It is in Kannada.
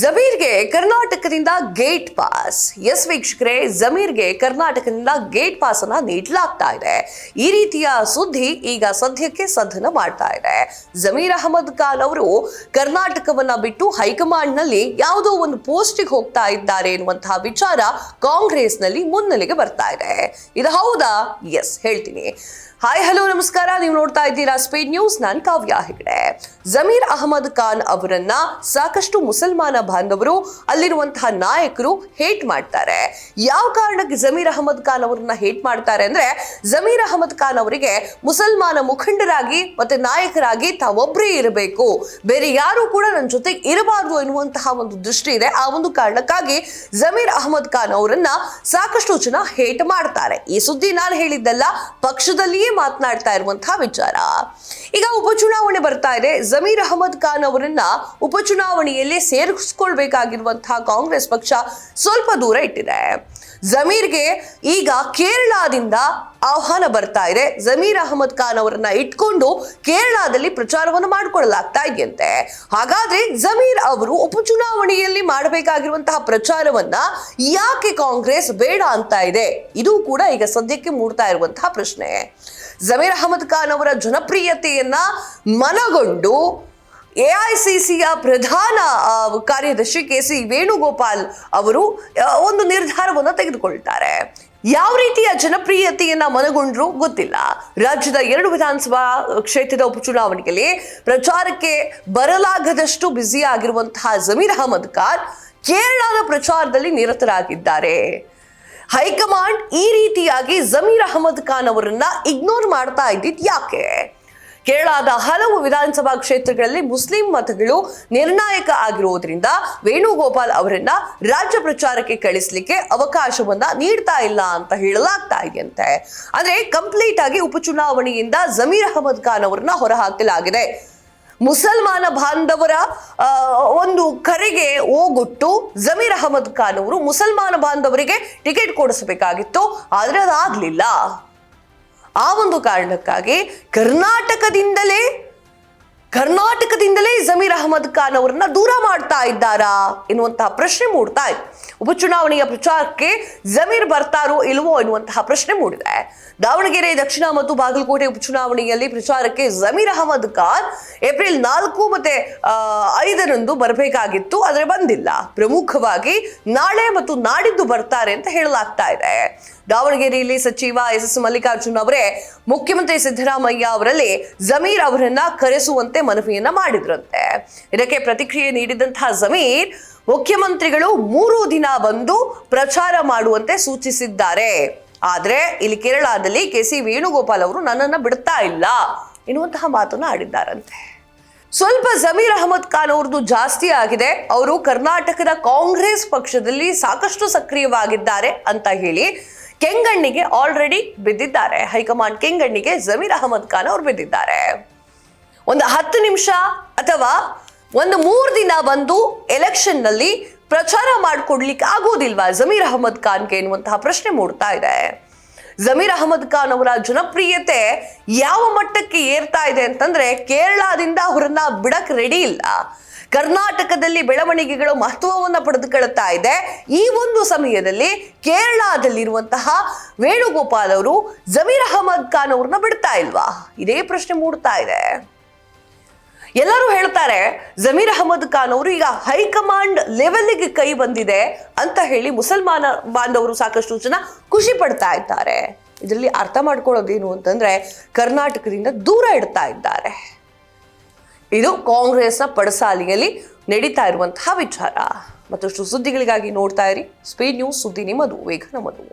ಜಮೀರ್ಗೆ ಕರ್ನಾಟಕದಿಂದ ಗೇಟ್ ಪಾಸ್. ಎಸ್ ವೀಕ್ಷಕರೇ, ಜಮೀರ್ಗೆ ಕರ್ನಾಟಕದಿಂದ ಗೇಟ್ ಪಾಸ್ ಅನ್ನ ನೀಡಲಾಗ್ತಾ ಇದೆ. ಈ ರೀತಿಯ ಸುದ್ದಿ ಈಗ ಸದ್ಯಕ್ಕೆ ಸದ್ದನ್ನ ಮಾಡ್ತಾ ಇದೆ. ಜಮೀರ್ ಅಹಮದ್ ಖಾನ್ ಅವರು ಕರ್ನಾಟಕವನ್ನ ಬಿಟ್ಟು ಹೈಕಮಾಂಡ್ ನಲ್ಲಿ ಯಾವುದೋ ಒಂದು ಪೋಸ್ಟಿಗೆ ಹೋಗ್ತಾ ಇದ್ದಾರೆ ಎನ್ನುವಂತಹ ವಿಚಾರ ಕಾಂಗ್ರೆಸ್ ನಲ್ಲಿ ಮುನ್ನೆಲೆಗೆ ಬರ್ತಾ ಇದೆ. ಇದು ಹೌದಾ? ಎಸ್, ಹೇಳ್ತೀನಿ. ಹಾಯ್, ಹಲೋ, ನಮಸ್ಕಾರ. ನೀವು ನೋಡ್ತಾ ಇದ್ದೀರಾ ಸ್ಪೀಡ್ ನ್ಯೂಸ್. ನಾನು ಕಾವ್ಯ ಹೆಗಡೆ. ಜಮೀರ್ ಅಹಮದ್ ಖಾನ್ ಅವರನ್ನ ಸಾಕಷ್ಟು ಮುಸಲ್ಮಾನ ಬಾಂಧವರು, ಅಲ್ಲಿರುವಂತಹ ನಾಯಕರು ಹೇಟ್ ಮಾಡ್ತಾರೆ. ಯಾವ ಕಾರಣಕ್ಕೆ ಜಮೀರ್ ಅಹಮದ್ ಖಾನ್ ಅವರನ್ನ ಹೇಟ್ ಮಾಡ್ತಾರೆ ಅಂದ್ರೆ, ಜಮೀರ್ ಅಹಮದ್ ಖಾನ್ ಅವರಿಗೆ ಮುಸಲ್ಮಾನ ಮುಖಂಡರಾಗಿ ಮತ್ತೆ ನಾಯಕರಾಗಿ ತಾವೊಬ್ಬರೇ ಇರಬೇಕು, ಬೇರೆ ಯಾರು ಕೂಡ ನನ್ನ ಜೊತೆ ಇರಬಾರದು ಎನ್ನುವಂತಹ ಒಂದು ದೃಷ್ಟಿ ಇದೆ. ಆ ಒಂದು ಕಾರಣಕ್ಕಾಗಿ ಜಮೀರ್ ಅಹಮದ್ ಖಾನ್ ಅವರನ್ನ ಸಾಕಷ್ಟು ಜನ ಹೇಟ್ ಮಾಡ್ತಾರೆ. ಈ ಸುದ್ದಿ ನಾನು ಹೇಳಿದ್ದಲ್ಲ, ಪಕ್ಷದಲ್ಲಿಯೇ ಮಾತನಾಡ್ತಾ ಇರುವಂತಹ ವಿಚಾರ. ಈಗ ಉಪಚುನಾವಣೆ ಬರ್ತಾ ಇದೆ. ಜಮೀರ್ ಅಹಮದ್ ಖಾನ್ ಅವರನ್ನ ಉಪಚುನಾವಣೆಯಲ್ಲಿ ಸೇರಿಸಿಕೊಳ್ಬೇಕಾಗಿರುವಂತಹ ಕಾಂಗ್ರೆಸ್ ಪಕ್ಷ ಸ್ವಲ್ಪ ದೂರ ಇಟ್ಟಿದೆ. ಜಮೀರ್ಗೆ ಈಗ ಕೇರಳದಿಂದ ಆಹ್ವಾನ ಬರ್ತಾ ಇದೆ. ಜಮೀರ್ ಅಹಮದ್ ಖಾನ್ ಅವರನ್ನ ಇಟ್ಕೊಂಡು ಕೇರಳದಲ್ಲಿ ಪ್ರಚಾರವನ್ನು ಮಾಡಿಕೊಳ್ಳಲಾಗ್ತಾ ಇದೆಯಂತೆ. ಹಾಗಾದ್ರೆ ಜಮೀರ್ ಅವರು ಉಪಚುನಾವಣೆಯಲ್ಲಿ ಮಾಡಬೇಕಾಗಿರುವಂತಹ ಪ್ರಚಾರವನ್ನ ಯಾಕೆ ಕಾಂಗ್ರೆಸ್ ಬೇಡ ಅಂತ ಇದೆ? ಇದು ಕೂಡ ಈಗ ಸದ್ಯಕ್ಕೆ ಮೂಡ್ತಾ ಇರುವಂತಹ ಪ್ರಶ್ನೆ. ಜಮೀರ್ ಅಹಮದ್ ಖಾನ್ ಅವರ ಜನಪ್ರಿಯತೆಯನ್ನ ಮನಗೊಂಡು ಎಐಸಿಸಿಯ ಪ್ರಧಾನ ಕಾರ್ಯದರ್ಶಿ ಕೆ.ಸಿ. ವೇಣುಗೋಪಾಲ್ ಅವರು ಒಂದು ನಿರ್ಧಾರವನ್ನು ತೆಗೆದುಕೊಳ್ತಾರೆ. ಯಾವ ರೀತಿಯ ಜನಪ್ರಿಯತೆಯನ್ನ ಮನಗೊಂಡ್ರು ಗೊತ್ತಿಲ್ಲ. ರಾಜ್ಯದ 2 ವಿಧಾನಸಭಾ ಕ್ಷೇತ್ರದ ಉಪಚುನಾವಣೆಯಲ್ಲಿ ಪ್ರಚಾರಕ್ಕೆ ಬರಲಾಗದಷ್ಟು ಬ್ಯುಸಿ ಆಗಿರುವಂತಹ ಜಮೀರ್ ಅಹಮದ್ ಖಾನ್ ಕೇರಳದ ಪ್ರಚಾರದಲ್ಲಿ ನಿರತರಾಗಿದ್ದಾರೆ. ಹೈಕಮಾಂಡ್ ಈ ರೀತಿಯಾಗಿ ಜಮೀರ್ ಅಹಮದ್ ಖಾನ್ ಅವರನ್ನ ಇಗ್ನೋರ್ ಮಾಡ್ತಾ ಇದ್ದಿದ್ ಯಾಕೆ? ಕೇರಳದ ಹಲವು ವಿಧಾನಸಭಾ ಕ್ಷೇತ್ರಗಳಲ್ಲಿ ಮುಸ್ಲಿಂ ಮತಗಳು ನಿರ್ಣಾಯಕ ಆಗಿರುವುದರಿಂದ ವೇಣುಗೋಪಾಲ್ ಅವರನ್ನ ರಾಜ್ಯ ಪ್ರಚಾರಕ್ಕೆ ಕಳಿಸ್ಲಿಕ್ಕೆ ಅವಕಾಶವನ್ನ ನೀಡ್ತಾ ಇಲ್ಲ ಅಂತ ಹೇಳಲಾಗ್ತಾ ಇದೆಯಂತೆ. ಅಂದ್ರೆ ಕಂಪ್ಲೀಟ್ ಆಗಿ ಉಪಚುನಾವಣೆಯಿಂದ ಜಮೀರ್ ಅಹಮದ್ ಖಾನ್ ಅವರನ್ನ ಹೊರಹಾಕಲಾಗಿದೆ. ಮುಸಲ್ಮಾನ ಬಾಂಧವರ ಒಂದು ಕರೆಗೆ ಓಗೊಟ್ಟು ಜಮೀರ್ ಅಹಮದ್ ಖಾನ್ ಅವರು ಮುಸಲ್ಮಾನ ಬಾಂಧವರಿಗೆ ಟಿಕೆಟ್ ಕೊಡಿಸಬೇಕಾಗಿತ್ತು, ಆದ್ರೆ ಅದಾಗ್ಲಿಲ್ಲ. ಆ ಒಂದು ಕಾರಣಕ್ಕಾಗಿ ಕರ್ನಾಟಕದಿಂದಲೇ ಜಮೀರ್ ಅಹಮದ್ ಖಾನ್ ಅವರನ್ನ ದೂರ ಮಾಡ್ತಾ ಇದ್ದಾರಾ ಎನ್ನುವಂತಹ ಪ್ರಶ್ನೆ ಮೂಡ್ತಾ ಇದೆ. ಉಪಚುನಾವಣೆಯ ಪ್ರಚಾರಕ್ಕೆ ಜಮೀರ್ ಬರ್ತಾರೋ ಇಲ್ವೋ ಎನ್ನುವಂತಹ ಪ್ರಶ್ನೆ ಮೂಡಿದೆ. ದಾವಣಗೆರೆ ದಕ್ಷಿಣ ಮತ್ತು ಬಾಗಲಕೋಟೆ ಉಪಚುನಾವಣೆಯಲ್ಲಿ ಪ್ರಚಾರಕ್ಕೆ ಜಮೀರ್ ಅಹಮದ್ ಖಾನ್ ಏಪ್ರಿಲ್ 4 ಮತ್ತೆ 5 ಬರಬೇಕಾಗಿತ್ತು, ಆದ್ರೆ ಬಂದಿಲ್ಲ. ಪ್ರಮುಖವಾಗಿ ನಾಳೆ ಮತ್ತು ನಾಡಿದ್ದು ಬರ್ತಾರೆ ಅಂತ ಹೇಳಲಾಗ್ತಾ ಇದೆ. ದಾವಣಗೆರೆಯಲ್ಲಿ ಸಚಿವ ಎಸ್ ಮಲ್ಲಿಕಾರ್ಜುನ್ ಅವರೇ ಮುಖ್ಯಮಂತ್ರಿ ಸಿದ್ದರಾಮಯ್ಯ ಅವರಲ್ಲಿ ಜಮೀರ್ ಅವರನ್ನ ಕರೆಸುವಂತೆ ಮನವಿಯನ್ನ ಮಾಡಿದ್ರಂತೆ. ಇದಕ್ಕೆ ಪ್ರತಿಕ್ರಿಯೆ ನೀಡಿದಂತಹ ಜಮೀರ್ ಮುಖ್ಯಮಂತ್ರಿಗಳು 3 ದಿನ ಬಂದು ಪ್ರಚಾರ ಮಾಡುವಂತೆ ಸೂಚಿಸಿದ್ದಾರೆ. ಆದ್ರೆ ಇಲ್ಲಿ ಕೇರಳದಲ್ಲಿ ಕೆ.ಸಿ. ವೇಣುಗೋಪಾಲ್ ಅವರು ನನ್ನನ್ನ ಬಿಡ್ತಾ ಇಲ್ಲ ಎನ್ನುವಂತಹ ಮಾತನ್ನ ಆಡಿದ್ದಾರಂತೆ. ಸ್ವಲ್ಪ ಜಮೀರ್ ಅಹಮದ್ ಖಾನ್ ಅವ್ರದ್ದು ಜಾಸ್ತಿ ಆಗಿದೆ. ಅವರು ಕರ್ನಾಟಕದ ಕಾಂಗ್ರೆಸ್ ಪಕ್ಷದಲ್ಲಿ ಸಾಕಷ್ಟು ಸಕ್ರಿಯವಾಗಿದ್ದಾರೆ ಅಂತ ಹೇಳಿ ಕೆಂಗಣ್ಣಿಗೆ ಆಲ್ರೆಡಿ ಬಿದ್ದಿದ್ದಾರೆ. ಹೈಕಮಾಂಡ್ ಕೆಂಗಣ್ಣಿಗೆ ಜಮೀರ್ ಅಹಮದ್ ಖಾನ್ ಅವರು ಬಿದ್ದಿದ್ದಾರೆ. ಒಂದು 10 ನಿಮಿಷ ಅಥವಾ ಒಂದು 3 ದಿನ ಬಂದು ಎಲೆಕ್ಷನ್ ನಲ್ಲಿ ಪ್ರಚಾರ ಮಾಡಿಕೊಡ್ಲಿಕ್ಕೆ ಆಗೋದಿಲ್ವಾ ಜಮೀರ್ ಅಹಮದ್ ಖಾನ್ಗೆ ಎನ್ನುವಂತಹ ಪ್ರಶ್ನೆ ಮೂಡ್ತಾ ಇದೆ. ಜಮೀರ್ ಅಹಮದ್ ಖಾನ್ ಅವರ ಜನಪ್ರಿಯತೆ ಯಾವ ಮಟ್ಟಕ್ಕೆ ಏರ್ತಾ ಇದೆ ಅಂತಂದ್ರೆ, ಕೇರಳದಿಂದ ಅವರನ್ನ ಬಿಡಕ್ ರೆಡಿ ಇಲ್ಲ. ಕರ್ನಾಟಕದಲ್ಲಿ ಬೆಳವಣಿಗೆಗಳು ಮಹತ್ವವನ್ನು ಪಡೆದುಕೊಳ್ಳುತ್ತಾ ಇದೆ. ಈ ಒಂದು ಸಮಯದಲ್ಲಿ ಕೇರಳದಲ್ಲಿರುವಂತಹ ವೇಣುಗೋಪಾಲ್ ಅವರು ಜಮೀರ್ ಅಹಮದ್ ಖಾನ್ ಅವ್ರನ್ನ ಬಿಡ್ತಾ ಇಲ್ವಾ? ಇದೇ ಪ್ರಶ್ನೆ ಮೂಡ್ತಾ ಇದೆ. ಎಲ್ಲರೂ ಹೇಳ್ತಾರೆ ಜಮೀರ್ ಅಹಮದ್ ಖಾನ್ ಅವರು ಈಗ ಹೈಕಮಾಂಡ್ ಲೆವೆಲ್ಗೆ ಕೈ ಬಂದಿದೆ ಅಂತ ಹೇಳಿ ಮುಸಲ್ಮಾನ ಬಾಂಧವರು ಸಾಕಷ್ಟು ಜನ ಖುಷಿ ಪಡ್ತಾ ಇದ್ದಾರೆ. ಇದರಲ್ಲಿ ಅರ್ಥ ಮಾಡ್ಕೊಳ್ಳೋದೇನು ಅಂತಂದ್ರೆ, ಕರ್ನಾಟಕದಿಂದ ದೂರ ಇಡ್ತಾ ಇದ್ದಾರೆ. ಇದು ಕಾಂಗ್ರೆಸ್ನ ಪಡಸಾಲಿಯಲ್ಲಿ ನಡೀತಾ ಇರುವಂತಹ ವಿಚಾರ. ಮತ್ತಷ್ಟು ಸುದ್ದಿಗಳಿಗಾಗಿ ನೋಡ್ತಾ ಇರಿ ಸ್ಪೀಡ್ ನ್ಯೂಸ್. ಸುದ್ದಿ ನಿಮ್ಮದು, ವೇಗ ನಮ್ಮದು.